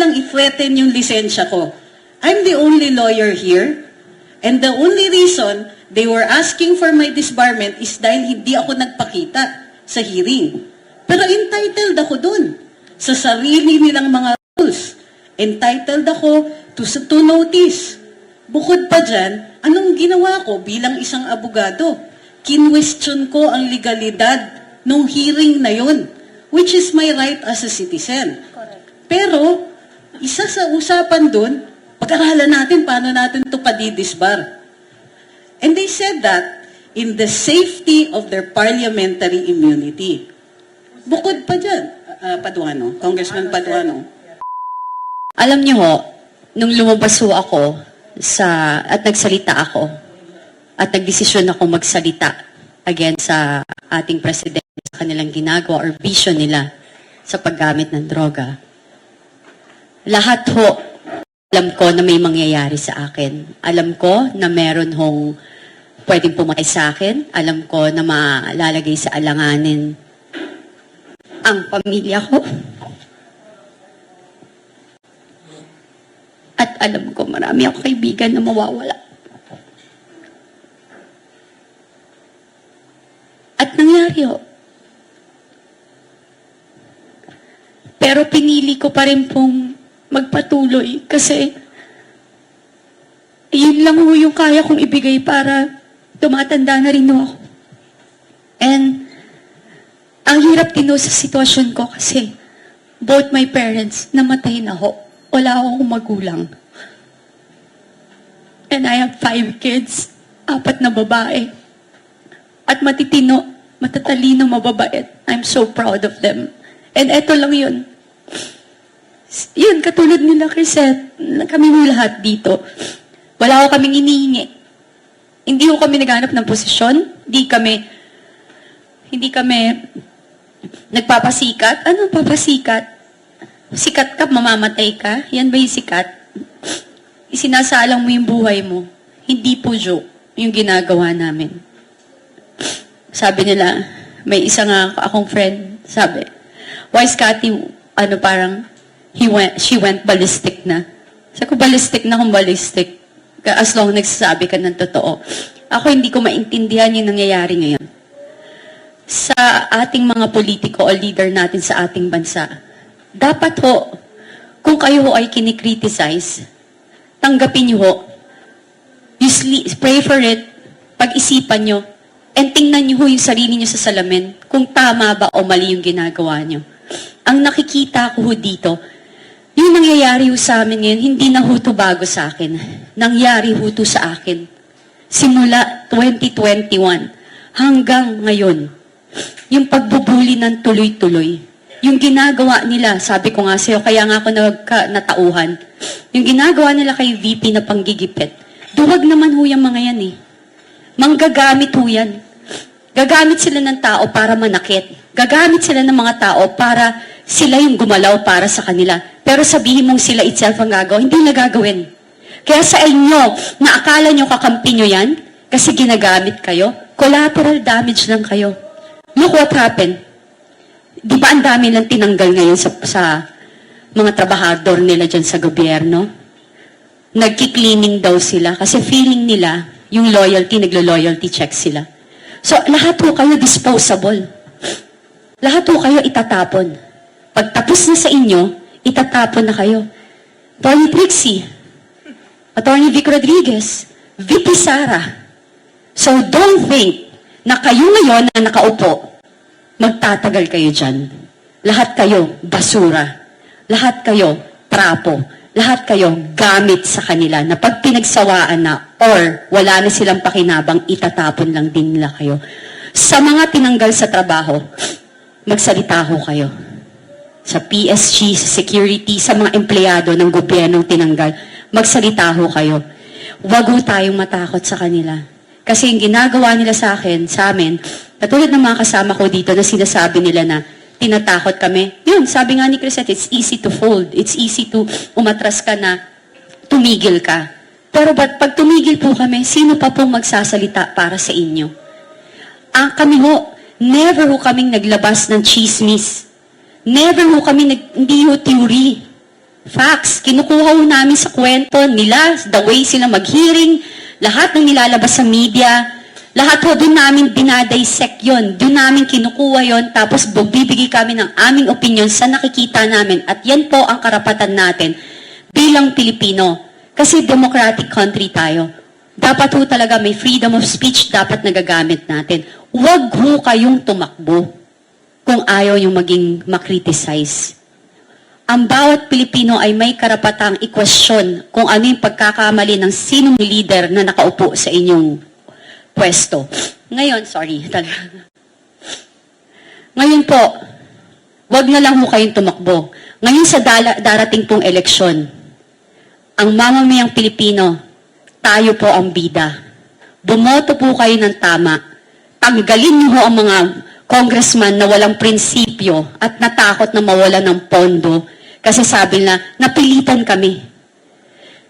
nilang i-threaten yung lisensya ko. I'm the only lawyer here, and the only reason they were asking for my disbarment is dahil hindi ako nagpakita sa hearing. Pero entitled ako dun sa sarili nilang mga rules. Entitled ako to notice. Bukod pa dyan, anong ginawa ko bilang isang abogado? Kinwestiyon ko ang legalidad ng hearing na yun, which is my right as a citizen. Pero, isa sa usapan dun, pag-aralan natin paano natin ito padidisbar. And they said that in the safety of their parliamentary immunity. Bukod pa dyan, Paduano, Congressman Paduano. Alam niyo ho, nung lumabas ho ako at nagsalita ako, at nagdesisyon ako magsalita against sa ating presidente sa kanilang ginagawa or vision nila sa paggamit ng droga, lahat ho, alam ko na may mangyayari sa akin. Alam ko na meron hong pwedeng pumatay sa akin. Alam ko na malalagay sa alanganin ang pamilya ko. At alam ko marami akong kaibigan na mawawala. At nangyari ho. Pero pinili ko pa rin pong magpatuloy kasi yun lang ho yung kaya kong ibigay para tumatanda na rin ho ako. And ang hirap din ho sa sitwasyon ko kasi both my parents namatay na ho. Wala akong magulang. And I have 5 kids, 4 na babae. At matitino, matatalino, mababait. I'm so proud of them. And eto lang yun. Yun, katulad nila kay Seth, kami lahat dito. Wala ko kaming inihingi. Hindi ko kami naghanap ng posisyon. Hindi kami nagpapasikat. Ano papasikat? Sikat ka, mamamatay ka. Yan ba yung sikat? Isinasalang mo yung buhay mo. Hindi po joke yung ginagawa namin. Sabi nila, may isa nga akong friend, sabi, why Scotty, parang, she went ballistic na. Sabi ko, ballistic na kung ballistic. As long nagsasabi ka ng totoo. Ako hindi ko maintindihan yung nangyayari ngayon. Sa ating mga politiko o leader natin sa ating bansa, dapat ho, kung kayo ho ay kinikriticize, tanggapin nyo ho, pray for it, pag-isipan nyo, and tingnan nyo ho yung sarili nyo sa salamin, kung tama ba o mali yung ginagawa nyo. Ang nakikita ko ho dito, yung nangyayari ho sa amin ngayon, hindi na ho to bago sa akin. Nangyari ho to sa akin. Simula 2021 hanggang ngayon. Yung pagbubuli ng tuloy-tuloy. Yung ginagawa nila, sabi ko nga sa'yo, kaya nga ako natauhan. Yung ginagawa nila kay VP na panggigipit, duwag naman ho yung mga yan eh. Manggagamit ho yan. Gagamit sila ng tao para manakit. Gagamit sila ng mga tao para sila yung gumalaw para sa kanila. Pero sabihin mong sila itself ang gagawa, hindi na gagawin. Kaya sa inyo, na akala nyo kakampi nyo yan, kasi ginagamit kayo, collateral damage lang kayo. Look what happened. Di ba ang dami lang tinanggal ngayon sa mga trabahador nila dyan sa gobyerno? Nagki-cleaning daw sila kasi feeling nila yung loyalty, naglo-loyalty check sila. So, lahat po kayo disposable. Lahat po kayo itatapon. Pag tapos na sa inyo, itatapon na kayo. Attorney Trixie, Attorney Vic Rodriguez, VP Sara. So, don't think na kayo ngayon na nakaupo, magtatagal kayo dyan. Lahat kayo basura. Lahat kayo trapo. Lahat kayo gamit sa kanila na pag pinagsawaan na or wala na silang pakinabang, itatapon lang din nila kayo. Sa mga tinanggal sa trabaho, magsalita ho kayo. Sa PSG, sa security, sa mga empleyado ng gobyernong tinanggal, magsalita ho kayo. Huwag ho tayong matakot sa kanila. Kasi yung ginagawa nila sa akin, sa amin, katulad ng mga kasama ko dito na sinasabi nila na tinatakot kami. Yun, sabi nga ni Crisette, it's easy to fold. It's easy to umatras ka na tumigil ka. Pero pag tumigil po kami, sino pa pong magsasalita para sa inyo? Kami ho, never ho kaming naglabas ng chismis. Never ho kami, hindi ho theory. Facts. Kinukuha ho namin sa kwento nila, the way sila mag-hearing, lahat ng nilalabas sa media, lahat ho doon namin dinadissect yun. Doon namin kinukuha yun, tapos bibigay kami ng aming opinion sa nakikita namin. At yan po ang karapatan natin bilang Pilipino. Kasi democratic country tayo. Dapat ho talaga may freedom of speech dapat nagagamit natin. Huwag ho kayong tumakbo kung ayaw yung maging makriticize. Ang bawat Pilipino ay may karapatang i-question kung ano yung pagkakamali ng sinong leader na nakaupo sa inyong pwesto. Ngayon, sorry. Ngayon po, wag na lang ho kayong tumakbo. Ngayon sa darating pong eleksyon, ang mamamayang Pilipino, tayo po ang bida. Bumoto po kayo ng tama. Tanggalin niyo ho ang mga congressman na walang prinsipyo at natakot na mawalan ng pondo kasi sabi na, napilitan kami.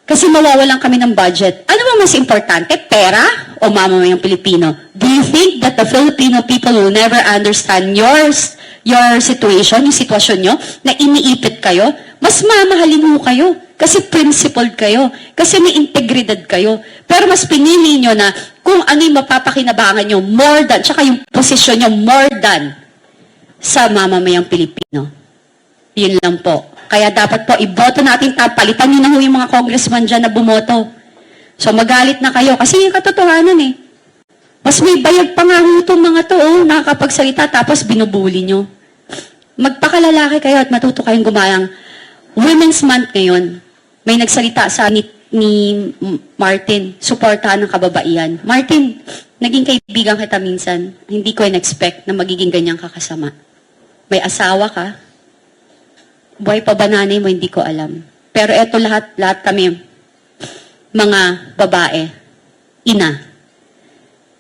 Kasi mawawalan kami ng budget. Ano ba mas importante? Pera o mamamayang Pilipino? Do you think that the Filipino people will never understand your situation, yung sitwasyon nyo, na iniipit kayo? Mas mamahalin mo kayo. Kasi principled kayo. Kasi may integridad kayo. Pero mas pinili nyo na kung ano yung mapapakinabangan nyo more than, tsaka yung posisyon nyo more than sa mamamayang Pilipino. Yun lang po. Kaya dapat po, iboto natin, palitan nyo na ho yung mga congressman dyan na bumoto. So magalit na kayo. Kasi yung katotohanan eh. Mas may bayag pa nga ho itong mga to, nakakapagsalita, tapos binubuli nyo. Magpakalalaki kayo at matuto kayong gumayang. Women's Month ngayon, may nagsalita sa ni Martin, suportahan ng kababaihan. Martin, naging kaibigan kita minsan. Hindi ko in-expect na magiging ganyang kakasama. May asawa ka. Buhay pa ba nanay mo? Hindi ko alam. Pero eto lahat kami, mga babae, ina.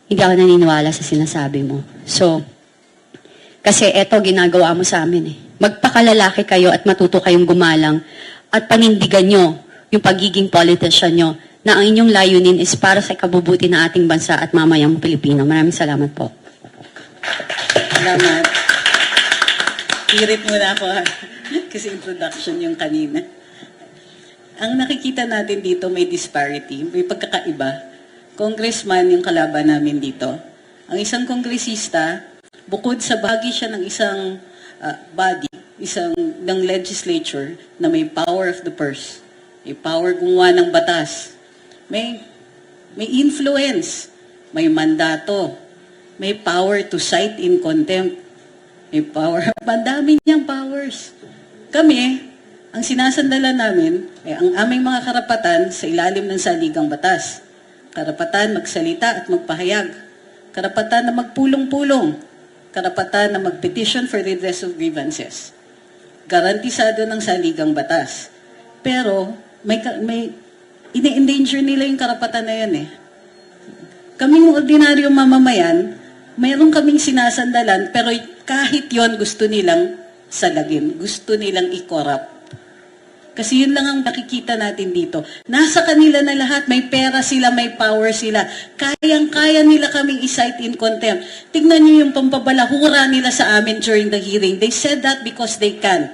Hindi ako naniniwala sa sinasabi mo. So, kasi eto ginagawa mo sa amin eh. Magpakalalaki kayo at matuto kayong gumalang at panindigan nyo yung pagiging politician nyo na ang inyong layunin is para sa ikabubuti ng ating bansa at mamayang Pilipino. Maraming salamat po. Salamat. Hirit muna ako ha. Kasi introduction yung kanina. Ang nakikita natin dito may disparity, may pagkakaiba. Congressman yung kalaban namin dito. Ang isang kongresista, bukod sa bahagi siya ng isang body, ng legislature na may power of the purse, may power gumawa ng batas, may influence, may mandato, may power to cite in contempt, may power, madami niyang powers. Kami, ang sinasandalan namin ay ang aming mga karapatan sa ilalim ng saligang batas. Karapatan magsalita at magpahayag. Karapatan na magpulong-pulong. Karapatan na mag-petition for redress of grievances. Garantisado ng saligang batas. Pero, may ini-endanger nila yung karapatan na yan eh. Kaming ordinaryong mamamayan, mayroon kaming sinasandalan, pero kahit yon gusto nilang salagin. Gusto nilang i-corrupt. Kasi yun lang ang nakikita natin dito. Nasa kanila na lahat, may pera sila, may power sila. Kayang-kaya nila kaming i-cite in contempt. Tignan niyo yung pampabalahura nila sa amin during the hearing. They said that because they can.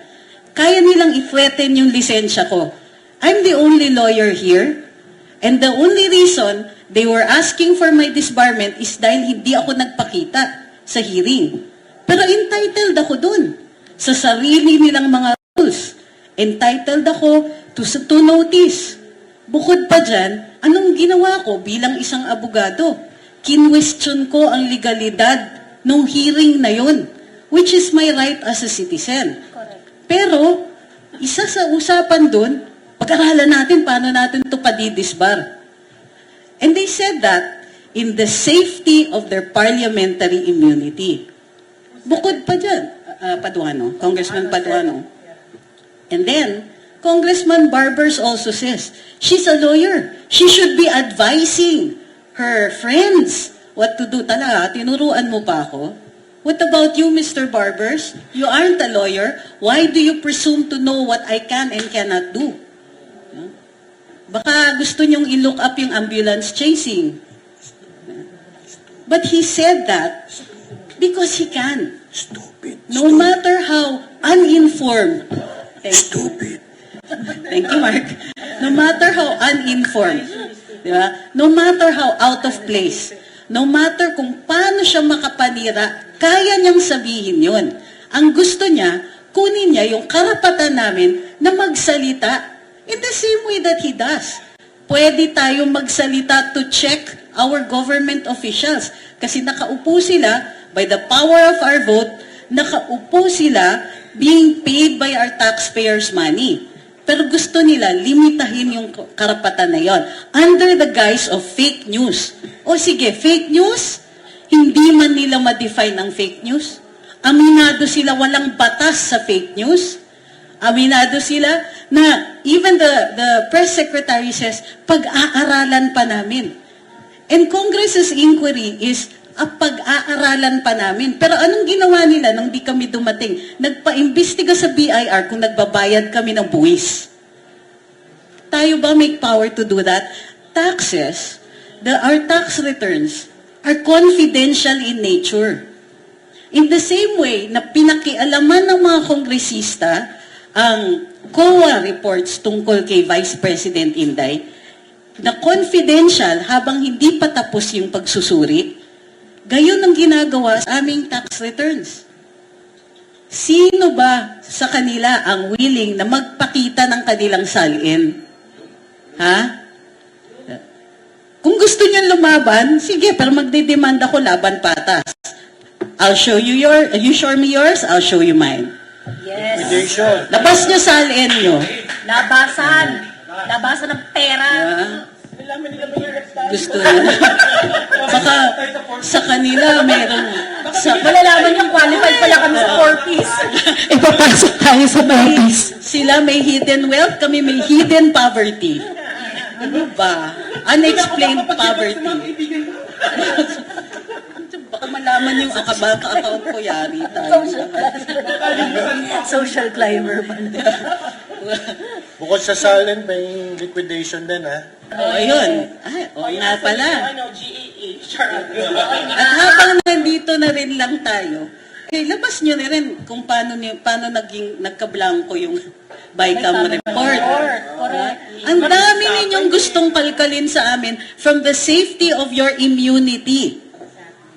Kaya nilang i-threaten yung lisensya ko. I'm the only lawyer here. And the only reason they were asking for my disbarment is dahil hindi ako nagpakita sa hearing. Pero entitled ako dun sa sarili nilang mga rules. Entitled ako to notice. Bukod pa dyan, anong ginawa ko bilang isang abogado? Kinwestiyon ko ang legalidad ng hearing na yun, which is my right as a citizen. Pero, isa sa usapan dun, pag-aralan natin paano natin ito padidisbar. And they said that in the safety of their parliamentary immunity. Bukod pa dyan, Paduano, Congressman Paduano. And then, Congressman Barbers also says, she's a lawyer. She should be advising her friends what to do. Talaga, tinuruan mo pa ako? What about you, Mr. Barbers? You aren't a lawyer. Why do you presume to know what I can and cannot do? Baka gusto nyong i-look up yung ambulance chasing. But he said that because he can. Stupid. No matter how uninformed. Stupid. Thank you, Mark. No matter how uninformed, di ba? No matter how out of place, no matter kung paano siya makapanira, kaya niyang sabihin yun. Ang gusto niya, kunin niya yung karapatan namin na magsalita in the same way that he does. Pwede tayong magsalita to check our government officials. Kasi nakaupo sila, by the power of our vote, nakaupo sila being paid by our taxpayers' money. Pero gusto nila limitahin yung karapatan na yon under the guise of fake news. O sige, fake news, hindi man nila ma-define ang fake news. Aminado sila walang batas sa fake news. Aminado sila na even the press secretary says, pag-aaralan pa namin. And Congress's inquiry is pag-aaralan pa namin. Pero anong ginawa nila nung di kami dumating? Nagpa-imbestiga sa BIR kung nagbabayad kami ng buwis. Tayo ba may power to do that? Taxes, our tax returns are confidential in nature. In the same way na pinakialaman ng mga kongresista ang COA reports tungkol kay Vice President Inday, na confidential habang hindi pa tapos yung pagsusuri, gayon ang ginagawa sa aming tax returns. Sino ba sa kanila ang willing na magpakita ng kanilang salin? Ha? Kung gusto niyan lumaban, sige, pero magdidemand ako laban patas. I'll show you you show me yours, I'll show you mine. Yes. Labas niyo salin niyo. Labasan. Labasan ng pera. Gusto nila. Baka sa kanila merong Malalaman yung qualified pala kami sa 4-piece. Ipapasok tayo sa Baptist. sila may hidden wealth, kami may hidden poverty. Ano ba? Unexplained poverty. Baka malaman yung account ko, yari tayo. Social climber man. Bukod sa salin, may liquidation din, ha? Ayun. Nga pala. At habang nandito na rin lang tayo, labas nyo na rin kung paano nagka-blanco yung BICAM report. Correct. Ang dami ninyong gustong kalkalin sa amin from the safety of your immunity.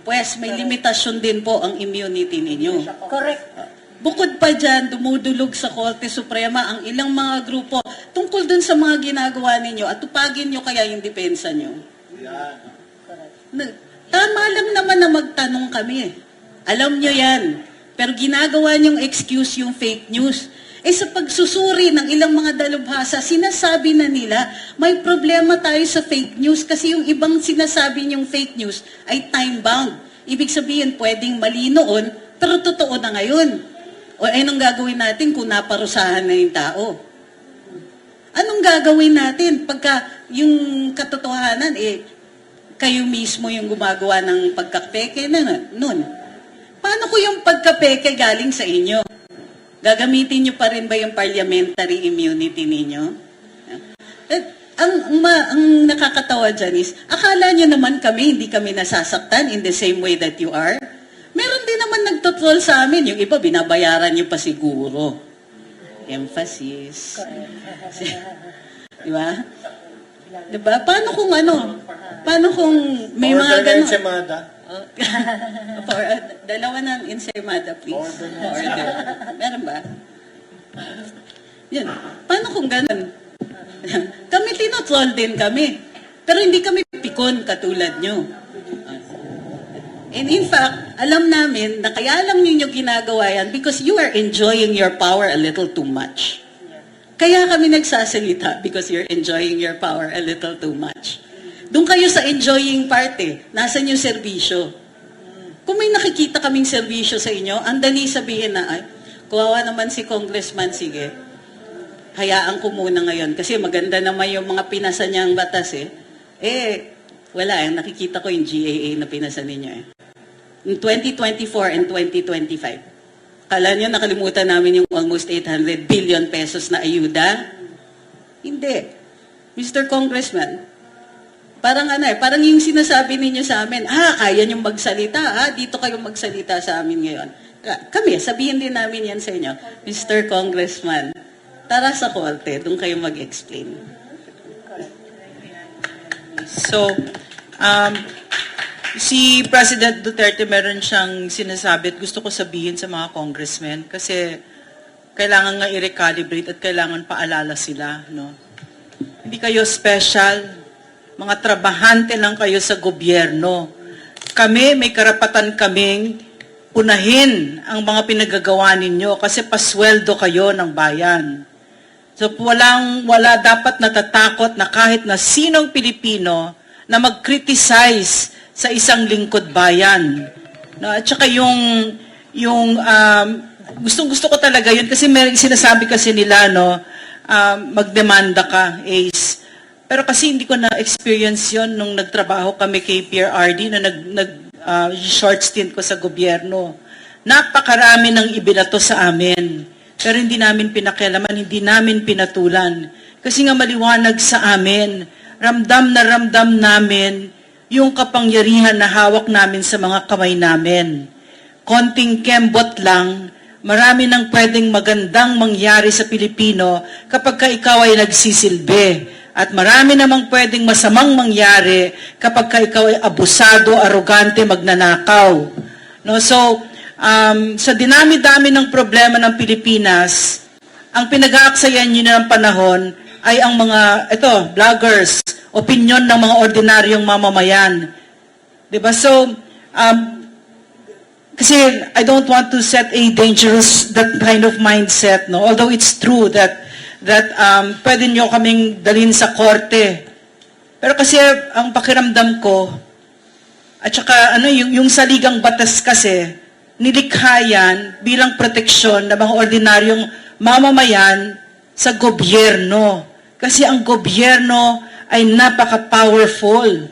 Pues, may limitasyon din po ang immunity ninyo. Correct. Bukod pa dyan, dumudulog sa Korte Suprema ang ilang mga grupo tungkol dun sa mga ginagawa ninyo at tupagin nyo kaya yung depensa nyo. Tama lang naman na magtanong kami. Alam nyo yan. Pero ginagawa nyong excuse yung fake news. Sa pagsusuri ng ilang mga dalubhasa, sinasabi na nila, may problema tayo sa fake news kasi yung ibang sinasabi nyong fake news ay time-bound. Ibig sabihin, pwedeng mali noon, pero totoo na ngayon. O anong gagawin natin kung naparusahan na yung tao? Anong gagawin natin pagka yung katotohanan, kayo mismo yung gumagawa ng pagkapeke na nun? Paano ko yung pagkapeke galing sa inyo? Gagamitin nyo pa rin ba yung parliamentary immunity ninyo? Ang nakakatawa dyan is, akala nyo naman hindi kami nasasaktan in the same way that you are? Meron din naman nagtotroll sa amin. Yung iba, binabayaran nyo pa siguro. Emphasis. Diba? Diba? Paano kung may mga Order na ganun? enchimada. Dalawa ng ensaymada, please. Order. Meron ba? Yan. Paano kung ganun? Kami tinotroll din kami. Pero hindi kami pikon katulad nyo. And in fact, alam namin na kaya lang ninyo ginagawa yan because you are enjoying your power a little too much. Kaya kami nagsasalita because you're enjoying your power a little too much. Doon kayo sa enjoying part Nasaan yung serbisyo? Kung may nakikita kaming serbisyo sa inyo, ang dali sabihin na, kawawa naman si Congressman, sige, hayaan ko muna ngayon kasi maganda naman yung mga pinasa niyang batas wala nakikita ko yung GAA na pinasa ninyo In 2024 and 2025. Kala niyo nakalimutan namin yung almost 800 billion pesos na ayuda? Hindi. Mr. Congressman, parang parang yung sinasabi ninyo sa amin, kaya niyong magsalita, dito kayong magsalita sa amin ngayon. Kami, sabihin din namin yan sa inyo, Mr. Congressman, Tara sa korte, doon kayo mag-explain. So, si President Duterte meron siyang sinasabi at gusto ko sabihin sa mga congressmen kasi kailangan nga i-recalibrate at kailangan paalala sila, no? Hindi kayo special, mga trabahante lang kayo sa gobyerno. Kami, may karapatan kaming unahin ang mga pinagagawa ninyo kasi pasweldo kayo ng bayan. So wala dapat natatakot na kahit na sinong Pilipino na mag-criticize sa isang lingkod bayan. No, at saka gustong-gusto ko talaga yun kasi may sinasabi kasi nila, no, magdemanda ka, Ace. Pero kasi hindi ko na-experience yun nung nagtrabaho kami kay PRRD na short stint ko sa gobyerno. Napakarami ng ibinato sa amin. Pero hindi namin pinakialaman, hindi namin pinatulan. Kasi nga maliwanag sa amin, ramdam na ramdam namin yung kapangyarihan na hawak namin sa mga kamay namin. Konting kembot lang, marami nang pwedeng magandang mangyari sa Pilipino kapag ka ikaw ay nagsisilbi. At marami namang pwedeng masamang mangyari kapag ka ikaw ay abusado, arogante, magnanakaw. No, so, sa dinami-dami ng problema ng Pilipinas, ang pinag-aaksayan nyo ng panahon ay ang mga, vloggers, opinion ng mga ordinaryong mamamayan. Diba? So, kasi I don't want to set a dangerous, that kind of mindset, no? Although it's true that pwede nyo kaming dalhin sa korte. Pero kasi ang pakiramdam ko, at saka yung saligang batas kasi, nilikha yan bilang proteksyon ng mga ordinaryong mamamayan sa gobyerno. Kasi ang gobyerno ay napaka-powerful.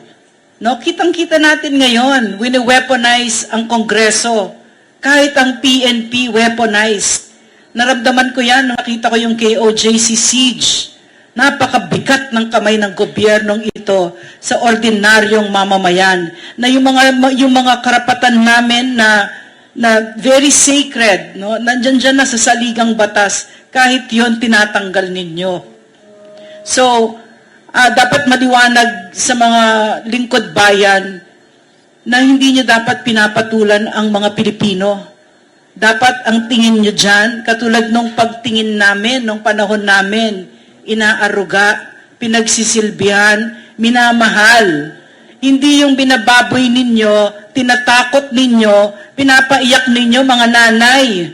No? Kitang-kita natin ngayon, wini-weaponize ang Kongreso. Kahit ang PNP weaponized. Naramdaman ko yan, nakita ko yung KOJC siege. Napakabigat ng kamay ng gobyernong ito sa ordinaryong mamamayan. Na yung mga karapatan namin na very sacred, no? Nandyan na sa saligang batas, kahit yon tinatanggal ninyo. So, dapat maliwanag sa mga lingkod bayan na hindi nyo dapat pinapatulan ang mga Pilipino. Dapat ang tingin nyo dyan, katulad nung pagtingin namin, nung panahon namin, inaaruga, pinagsisilbihan, minamahal. Hindi yung binababoy ninyo, tinatakot ninyo, pinapaiyak ninyo mga nanay.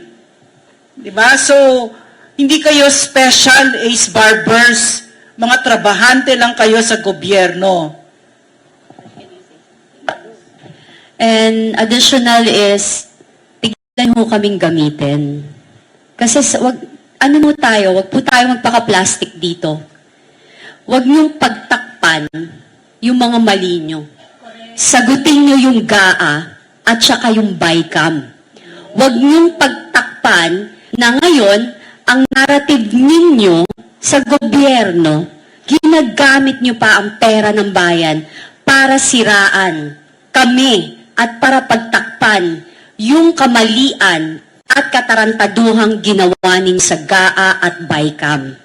Diba? So, hindi kayo special ace barbers. Mga trabahante lang kayo sa gobyerno. And additional is, tigilan ho kaming gamitin. Kasi wag po tayo magpaka-plastic dito. Wag niyong pagtakpan yung mga mali niyo. Sagutin niyo yung GAA at saka yung BICAM. Huwag niyong pagtakpan na ngayon, ang narrative ninyo sa gobyerno, ginagamit niyo pa ang pera ng bayan para siraan kami at para pagtakpan yung kamalian at katarantaduhang ginawa ninyo sa GAA at BICAM.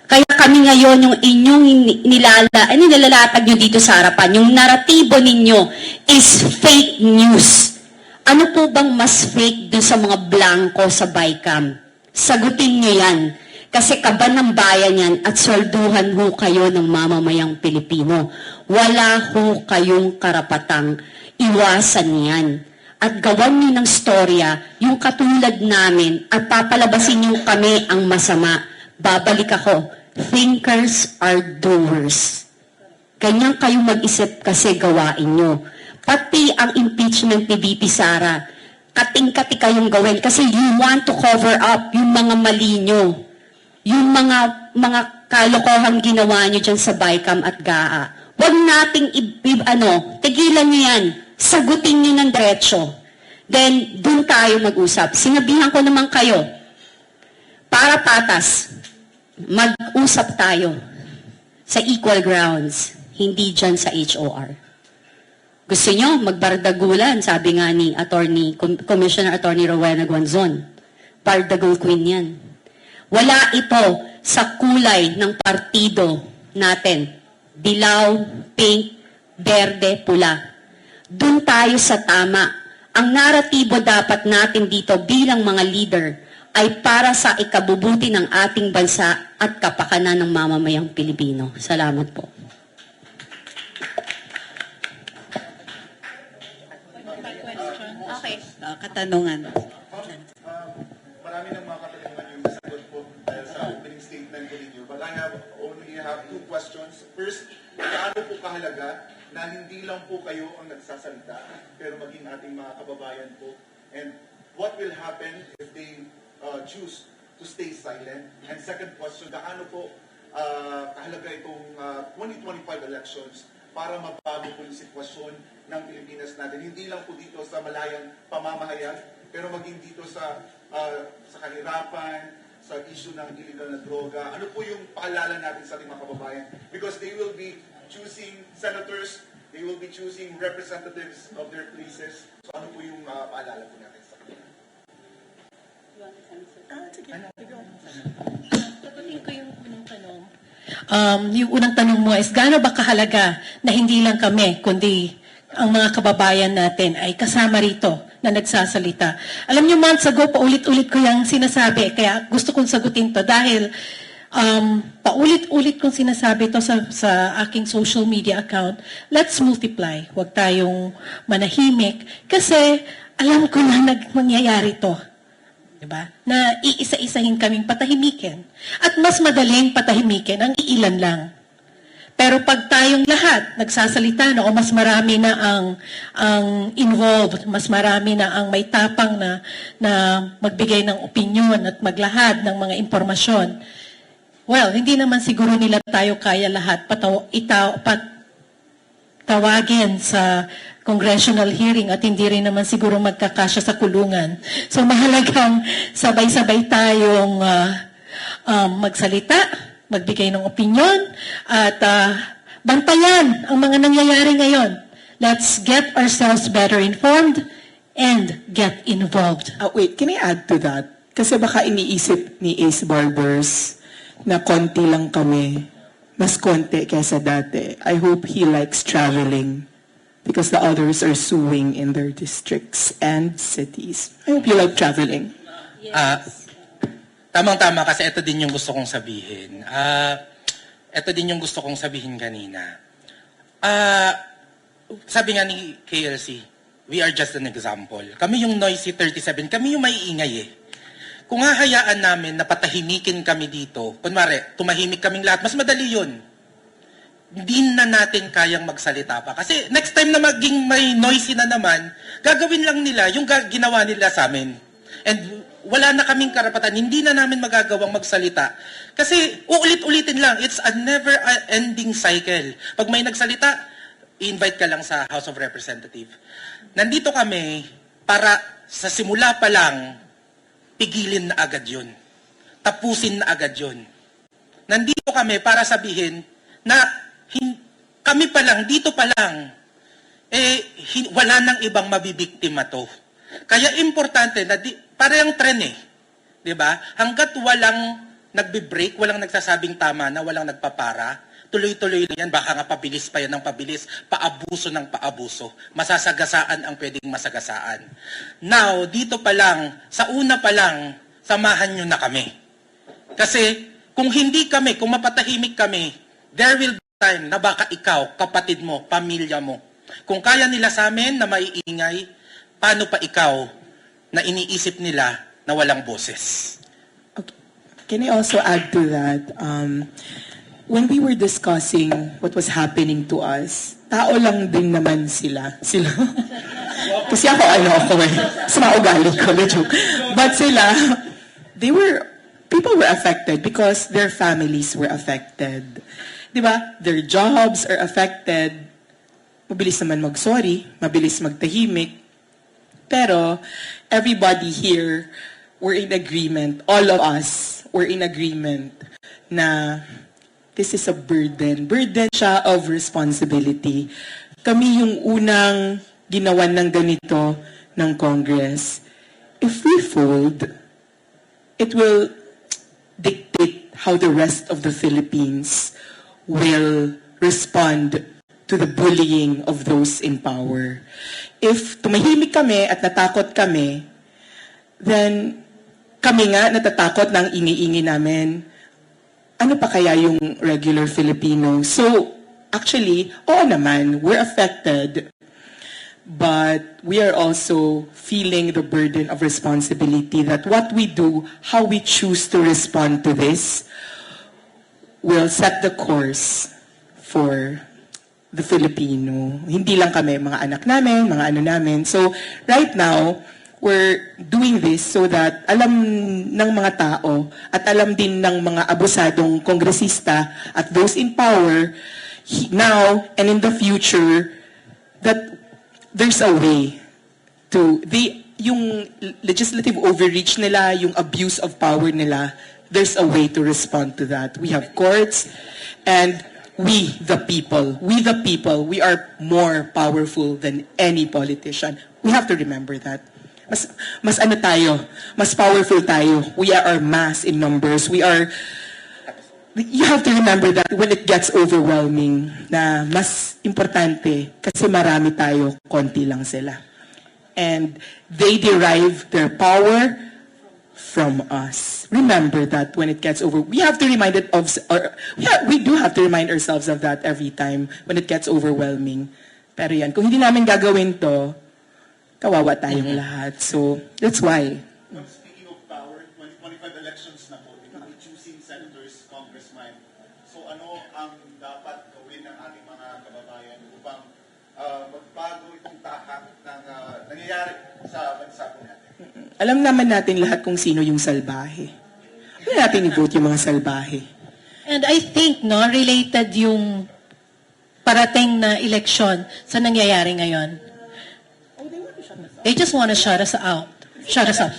Kaya kami ngayon, yung inyong nilalatag nyo dito sa harapan, yung naratibo ninyo is fake news. Ano po bang mas fake dun sa mga blanco sa BICAM? Sagutin nyo yan. Kasi kaban ng bayan yan at swelduhan ho kayo ng mamamayang Pilipino. Wala ho kayong karapatang iwasan yan. At gawan nyo ng storya, yung katulad namin, at papalabasin nyo kami ang masama. Babalik ako, thinkers are doers. Ganyan kayo mag-isip kasi gawain nyo. Pati ang impeachment ni VP Sara, kating-kati kayong gawin kasi you want to cover up yung mga mali nyo. Yung mga kalokohang ginawa nyo dyan sa BICAM at GAA. Huwag nating tigilan nyo yan. Sagutin nyo ng diretso. Then, dun tayo mag-usap. Sinabihan ko naman kayo, para patas, mag-usap tayo sa equal grounds, hindi dyan sa HOR. Gusto nyo, magbardagulan, sabi nga ni Commissioner Attorney Rowena Guanzon. Bardagul Queen yan. Wala ito sa kulay ng partido natin. Dilaw, pink, berde, pula. Doon tayo sa tama. Ang naratibo dapat natin dito bilang mga leader ay para sa ikabubuti ng ating bansa at kapakanan ng mamamayang Pilipino. Salamat po. Okay. Katanungan. Marami ng mga katanungan yung nasagot po dahil sa opening statement ko ninyo. But I only have 2 questions. First, gaano po kahalaga na hindi lang po kayo ang nagsasalita, pero maging ating mga kababayan po? And what will happen if they choose to stay silent? And second question, gaano po kahalaga itong 2025 elections para mabago po yung sitwasyon ng Pilipinas natin. Hindi lang po dito sa malayang pamamahayag, pero maging dito sa kahirapan, sa issue ng illegal na droga. Ano po yung paalala natin sa ating mga kababayan? Because they will be choosing senators, they will be choosing representatives of their places. So ano po yung paalala po natin sa kanila? Sagutin ko yung unang tanong. Yung unang tanong mo is, gaano ba kahalaga na hindi lang kami, kundi ang mga kababayan natin ay kasama rito na nagsasalita. Alam niyo, months ago, paulit-ulit ko yung sinasabi, kaya gusto kong sagutin to dahil paulit-ulit kong sinasabi to sa aking social media account. Let's multiply. Huwag tayong manahimik kasi alam ko na mangyayari to. Diba? Na iisa-isahin kaming patahimikin. At mas madaling patahimikin ang iilan lang. Pero pag tayong lahat nagsasalita na o mas marami na ang involved, mas marami na ang may tapang na magbigay ng opinion at maglahad ng mga impormasyon, well, hindi naman siguro nila tayo kaya lahat tawagin sa congressional hearing at hindi rin naman siguro magkakasya sa kulungan. So mahalagang sabay-sabay tayong magsalita, magbigay ng opinyon, at bantayan ang mga nangyayari ngayon. Let's get ourselves better informed and get involved. Wait, can I add to that? Kasi baka iniisip ni Ace Barbers na konti lang kami, mas konti kaysa dati. I hope he likes traveling because the others are suing in their districts and cities. I hope you like traveling. Tamang-tama kasi ito din yung gusto kong sabihin. Ito din yung gusto kong sabihin kanina. Sabi nga ni KLC, we are just an example. Kami yung noisy 37, kami yung maiingay eh. Kung hahayaan namin na patahimikin kami dito, kunwari, tumahimik kaming lahat, mas madali yun. Hindi na natin kayang magsalita pa. Kasi next time na maging may noisy na naman, gagawin lang nila yung ginawa nila sa amin. And wala na kaming karapatan, hindi na namin magagawang magsalita. Kasi uulit-ulitin lang, it's a never-ending cycle. Pag may nagsalita, i-invite ka lang sa House of Representatives. Nandito kami para sa simula pa lang, pigilin na agad yun. Tapusin na agad yun. Nandito kami para sabihin na kami pa lang, dito pa lang, wala nang ibang mabibiktima to. Kaya importante na parang tren eh. 'Di ba? Hangga't walang nagbi-break, walang nagsasabing tama na, walang nagpapara, tuloy-tuloy na yan, baka nga pabilis pa yan ng pabilis, paabuso ng paabuso. Masasagasaan ang pwedeng masagasaan. Now, dito pa lang, sa una pa lang, samahan nyo na kami. Kasi kung hindi kami, kung mapatahimik kami, there will be time na baka ikaw, kapatid mo, pamilya mo. Kung kaya nila sa amin na maiingay, paano pa ikaw na iniisip nila na walang boses? Okay. Can I also add to that? When we were discussing what was happening to us, tao lang din naman sila. Kasi ako sa mga ugali ko, joke. But people were affected because their families were affected. Diba? Their jobs are affected. Mabilis naman mag-sorry, mabilis magtahimik. Pero everybody here, we're in agreement, all of us, we're in agreement na this is a burden. Burden siya of responsibility. Kami yung unang ginawan ng ganito ng Congress. If we fold, it will dictate how the rest of the Philippines will respond to the bullying of those in power. If tumahimik kami at natakot kami, then kami nga natatakot ng iniingi namin. Ano pa kaya yung regular Filipino? So, actually, oo naman, we're affected. But we are also feeling the burden of responsibility that what we do, how we choose to respond to this, will set the course for the Filipino. Hindi lang kami, mga anak namin, mga ano namin. So, right now, we're doing this so that alam ng mga tao at alam din ng mga abusadong kongresista at those in power now and in the future that there's a way to yung legislative overreach nila, yung abuse of power nila, there's a way to respond to that. We have courts and we the people, we are more powerful than any politician. We have to remember that. Mas ano tayo, mas powerful tayo. We are mass in numbers. You have to remember that when it gets overwhelming, na mas importante kasi marami tayo, konti lang sila. And they derive their power from us. Remember that when it gets we have to remind it of, we do have to remind ourselves of that every time when it gets overwhelming. Pero yan, kung hindi namin gagawin to, kawawa tayong lahat. So, that's why. Well, speaking of power, 2025 elections na po, we'll be choosing senators, congressmen. So ano ang dapat gawin ng ating mga kababayan upang magbago itong tahak ng nangyayari sa bansa po natin? Alam naman natin lahat kung sino yung salbahe. Hindi natin i-vote yung mga salbahe. And I think, no, related yung parating na eleksyon sa nangyayari ngayon. They just want to shut us out. Shut us up.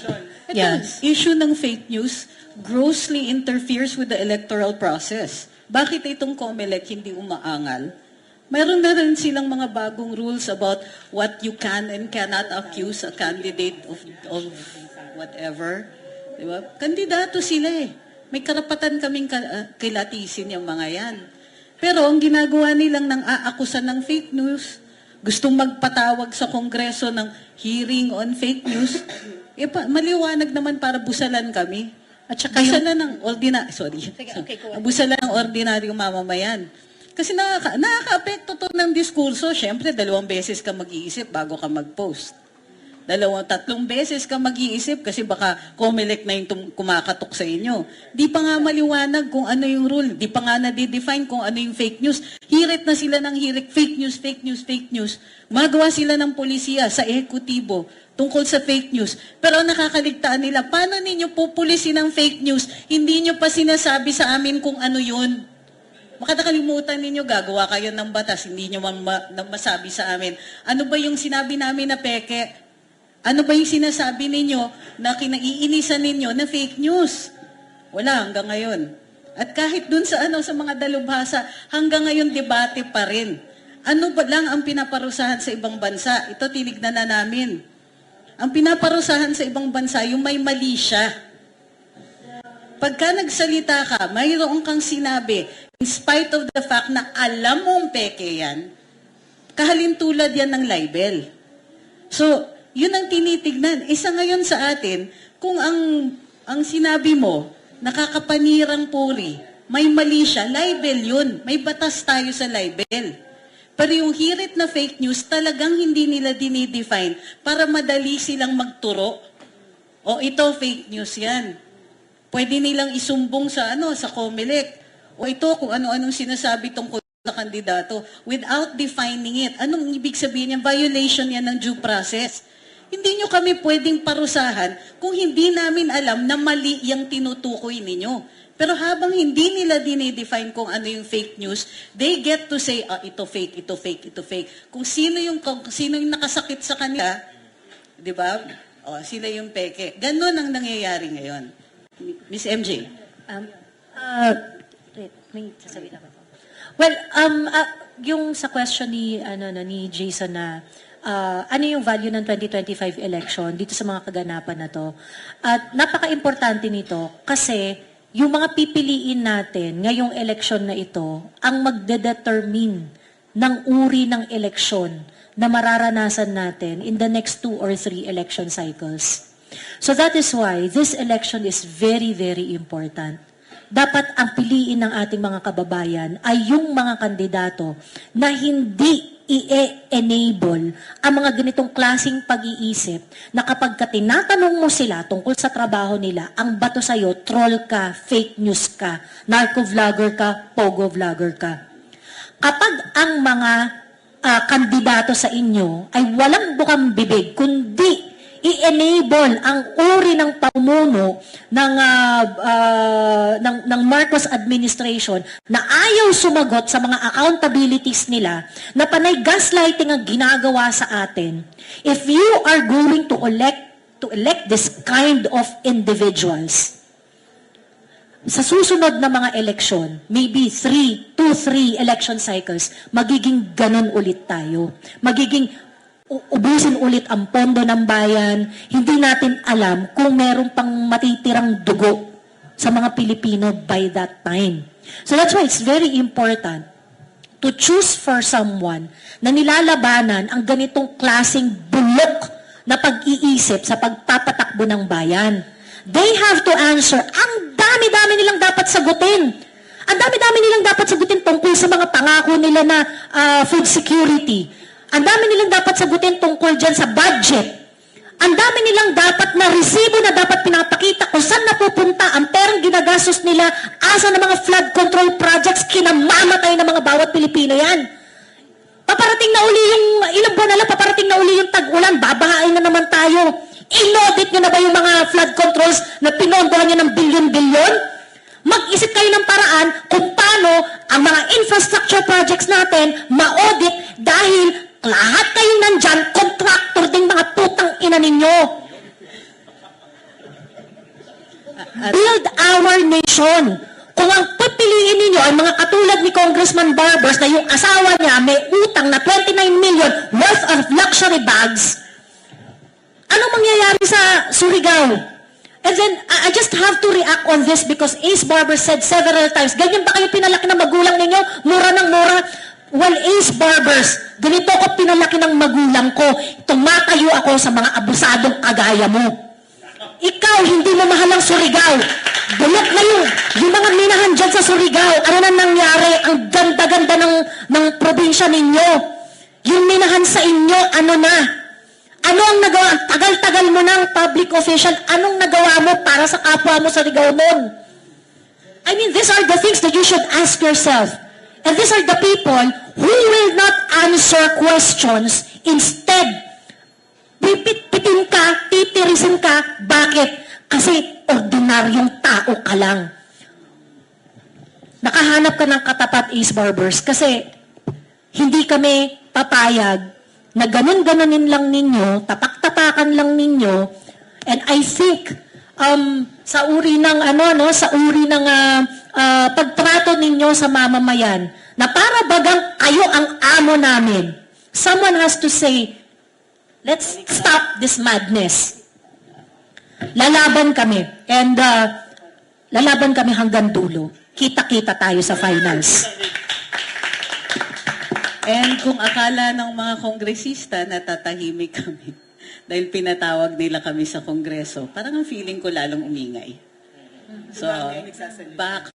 Yes. Issue ng fake news grossly interferes with the electoral process. Bakit itong COMELEC hindi umaangal? Mayroon na rin silang mga bagong rules about what you can and cannot accuse a candidate of whatever. Diba? Kandidato sila eh. May karapatan kaming kilatisin yung mga yan. Pero ang ginagawa nilang nang aakusan ng fake news, gustong magpatawag sa Kongreso ng hearing on fake news, maliwanag naman para busalan kami. At saka busalan ng busalan ng ordinaryong mamamayan. Kasi nakaka-apekto to ng diskurso. Siyempre, 2 beses ka mag-iisip bago ka mag-post. 2-3 beses ka mag-iisip kasi baka COMELEC na yung kumakatok sa inyo. Di pa nga maliwanag kung ano yung rule. Di pa nga na-define kung ano yung fake news. Hirit na sila ng hirit. Fake news, fake news, fake news. Magawa sila ng polisiya sa ehekutibo tungkol sa fake news. Pero ang nakakaligtaan nila, paano ninyo pupulisin ang fake news? Hindi nyo pa sinasabi sa amin kung ano yun. Baka nakalimutan ninyo, gagawa kayo ng batas, hindi nyo masabi sa amin. Ano ba yung sinabi namin na peke? Ano ba yung sinasabi ninyo na kinaiinisan ninyo na fake news? Wala hanggang ngayon. At kahit dun sa sa mga dalubhasa, hanggang ngayon debate pa rin. Ano ba lang ang pinaparusahan sa ibang bansa? Ito tinignan na namin. Ang pinaparusahan sa ibang bansa, yung may mali siya. Pagka nagsalita ka, mayroon kang sinabi, in spite of the fact na alam mong peke yan, kahalintulad yan ng libel. So, yun ang tinitignan. Isa ngayon sa atin, kung ang sinabi mo, nakakapanirang puri, may mali siya, libel yun. May batas tayo sa libel. Pero yung hirit na fake news, talagang hindi nila dinidefine para madali silang magturo. O ito, fake news yan. Pwede nilang isumbong sa sa COMELEC. O ito, kung ano-anong sinasabi tungkol sa kandidato without defining it. Anong ibig sabihin yan? Violation yan ng due process. Hindi nyo kami pwedeng parusahan kung hindi namin alam na mali yung tinutukoy ninyo. Pero habang hindi nila dinidefine kung ano yung fake news, they get to say, ito fake, ito fake, ito fake. Kung sino yung nakasakit sa kanila, di ba? Sila yung peke. Ganon ang nangyayari ngayon. Miss MJ. May sasabihin ako. Well, yung sa question ni Jason na ano yung value ng 2025 election dito sa mga kaganapan na to. At napaka-importante nito kasi yung mga pipiliin natin ngayong eleksyon na ito ang magdedetermine ng uri ng eleksyon na mararanasan natin in the next 2 or 3 election cycles. So that is why this election is very, very important. Dapat ang piliin ng ating mga kababayan ay yung mga kandidato na hindi i-enable ang mga ganitong klaseng pag-iisip na kapag tinatanong mo sila tungkol sa trabaho nila, ang bato sa'yo, troll ka, fake news ka, narco-vlogger ka, pogo-vlogger ka. Kapag ang mga kandidato sa inyo ay walang bukang bibig, kundi i-enable ang uri ng pamumuno ng Marcos administration na ayaw sumagot sa mga accountabilities nila, na panay gaslighting ang ginagawa sa atin. If you are going to elect this kind of individuals, sa susunod na mga eleksyon, maybe 2, 3 election cycles, magiging ganon ulit tayo. Magiging ubusin ulit ang pondo ng bayan, hindi natin alam kung meron pang matitirang dugo sa mga Pilipino by that time. So that's why it's very important to choose for someone na nilalabanan ang ganitong klaseng bulok na pag-iisip sa pagpapatakbo ng bayan. They have to answer. Ang dami-dami nilang dapat sagutin. Ang dami-dami nilang dapat sagutin tungkol sa mga pangako nila na food security. Ang dami nilang dapat sagutin tungkol dyan sa budget. Ang dami nilang dapat na resibo na dapat pinapakita kung saan napupunta ang perang ginagastos nila, asa ng mga flood control projects, kinamamatay ng mga bawat Pilipino yan. Paparating na uli yung, ilang buwan na lang, paparating na uli yung tag-ulan, babahain na naman tayo. Inaudit nyo na ba yung mga flood controls na pinondohan nyo ng bilyon-bilyon? Mag-isip kayo ng paraan kung paano ang mga infrastructure projects natin ma-audit dahil lahat kayong nandyan, contractor ding mga putang ina ninyo. Build our nation. Kung ang pipiliin ninyo ay mga katulad ni Congressman Barbers na yung asawa niya may utang na 29 million worth of luxury bags, anong mangyayari sa Surigao? And then, I just have to react on this because Ace Barber said several times, ganyan ba kayo pinalaki ng magulang ninyo? Mura ng mura. Well, Ace Barbers, ganito ko pinalaki ng magulang ko. Tumatayo ako sa mga abusadong kagaya mo. Ikaw, hindi mo mahal ang Surigao. Bulok na yung mga minahan dyan sa Surigao. Ano na nangyari? Ang ganda-ganda ng probinsya ninyo. Yung minahan sa inyo, ano na? Ano ang nagawa? Ang tagal-tagal mo ng public official. Anong nagawa mo para sa kapwa mo sa Surigao noon? I mean, these are the things that you should ask yourself. And these are the people who will not answer questions. Instead, pipit-pitin ka, titirisin ka. Bakit? Kasi ordinaryong tao ka lang. Nakahanap ka ng katapat, Ace Barbers, kasi hindi kami papayag na ganun-ganunin lang ninyo, tapak-tapakan lang ninyo, and I think, sa uri ng pagtrato ninyo sa mamamayan, na para bagang kayo ang amo namin. Someone has to say, let's stop this madness. Lalaban kami. And lalaban kami hanggang dulo. Kita-kita tayo sa finals. And kung akala ng mga kongresista na tatahimik kami dahil pinatawag nila kami sa kongreso, parang ang feeling ko lalong umingay. So, back